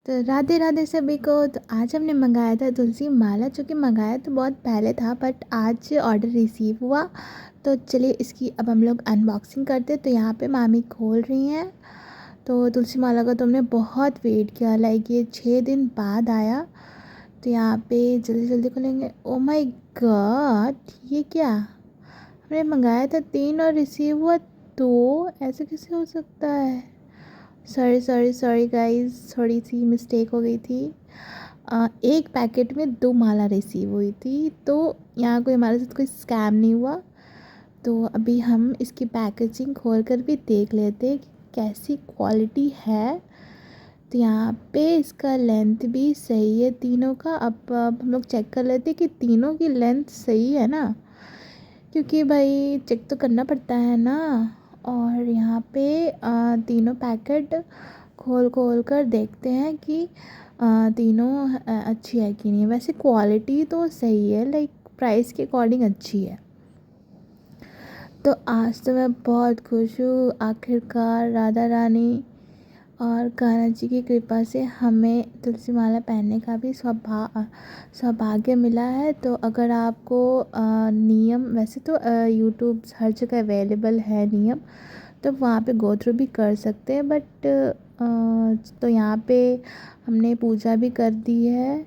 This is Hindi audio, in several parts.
तो राधे राधे सभी को। तो आज हमने मंगाया था तुलसी माला, जो कि मंगाया तो बहुत पहले था बट आज ऑर्डर रिसीव हुआ। तो चलिए इसकी अब हम लोग अनबॉक्सिंग करते। तो यहाँ पे मामी खोल रही हैं। तो तुलसी माला का तो हमने बहुत वेट किया, लाइक ये 6 दिन बाद आया। तो यहाँ पे जल्दी जल्दी खोलेंगे। ओ माय गॉड, ये क्या? हमने मंगाया था 3 और रिसीव हुआ 2, ऐसे कैसे हो सकता है? सॉरी सॉरी सॉरी गाइस, थोड़ी सी मिस्टेक हो गई थी। एक पैकेट में 2 माला रिसीव हुई थी। तो यहाँ कोई हमारे साथ कोई स्कैम नहीं हुआ। तो अभी हम इसकी पैकेजिंग खोल कर भी देख लेते हैं कि कैसी क्वालिटी है। तो यहाँ पे इसका लेंथ भी सही है तीनों का। अब हम लोग चेक कर लेते हैं कि तीनों की लेंथ सही है ना, क्योंकि भाई चेक तो करना पड़ता है ना। और यहाँ पे तीनों पैकेट खोल खोल कर देखते हैं कि तीनों अच्छी है कि नहीं। वैसे क्वालिटी तो सही है, लाइक प्राइस के अकॉर्डिंग अच्छी है। तो आज तो मैं बहुत खुश हूँ, आखिरकार राधा रानी और कान्हा जी की कृपा से हमें तुलसी माला पहनने का भी सौभाग्य मिला है। तो अगर आपको नियम, वैसे तो यूट्यूब हर जगह अवेलेबल है नियम, तो वहाँ पे गो थ्रू भी कर सकते हैं। बट तो यहाँ पे हमने पूजा भी कर दी है।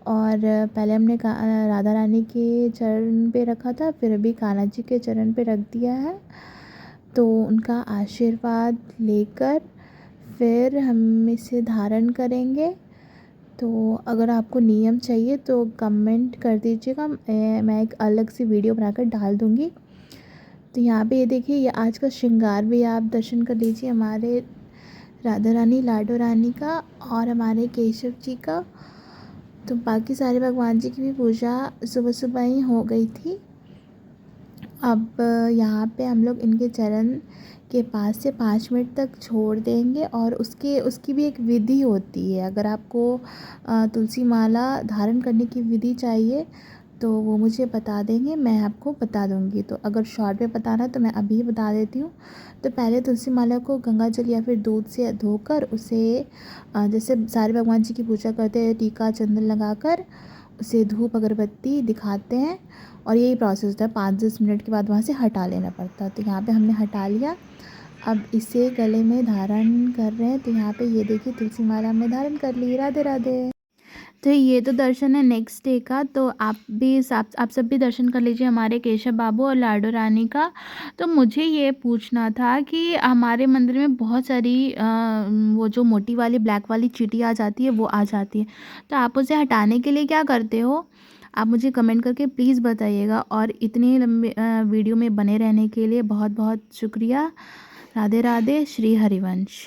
और पहले हमने राधा रानी के चरण पे रखा था, फिर अभी कान्हा जी के चरण पे रख दिया है। तो उनका आशीर्वाद लेकर फिर हम इसे धारण करेंगे। तो अगर आपको नियम चाहिए तो कमेंट कर दीजिएगा, मैं एक अलग सी वीडियो बनाकर डाल दूँगी। तो यहाँ पे ये देखिए, ये आज का श्रृंगार भी आप दर्शन कर लीजिए, हमारे राधा रानी लाडो रानी का और हमारे केशव जी का। तो बाकी सारे भगवान जी की भी पूजा सुबह सुबह ही हो गई थी। अब यहाँ पे हम लोग इनके चरण के पास से 5 मिनट तक छोड़ देंगे। और उसकी भी एक विधि होती है। अगर आपको तुलसी माला धारण करने की विधि चाहिए तो वो मुझे बता देंगे, मैं आपको बता दूंगी। तो अगर शॉर्ट में बताना है तो मैं अभी बता देती हूँ। तो पहले तुलसी माला को गंगा जल या फिर दूध से धोकर उसे जैसे सारे भगवान जी की पूजा करते हैं, टीका चंदन लगाकर उसे धूप अगरबत्ती दिखाते हैं। और यही प्रोसेस होता है, 5-10 मिनट के बाद वहाँ से हटा लेना पड़ता है। तो यहाँ पे हमने हटा लिया। अब इसे गले में धारण कर रहे हैं। तो यहाँ पे ये देखिए, तुलसी माला हमने धारण कर ली। राधे राधे। तो ये तो दर्शन है नेक्स्ट डे का। तो आप सब भी दर्शन कर लीजिए हमारे केशव बाबू और लाडो रानी का। तो मुझे ये पूछना था कि हमारे मंदिर में बहुत सारी वो जो मोटी वाली ब्लैक वाली चींटी आ जाती है, वो आ जाती है। तो आप उसे हटाने के लिए क्या करते हो? आप मुझे कमेंट करके प्लीज़ बताइएगा। और इतनी लंबी वीडियो में बने रहने के लिए बहुत बहुत शुक्रिया। राधे राधे। श्री हरिवंश।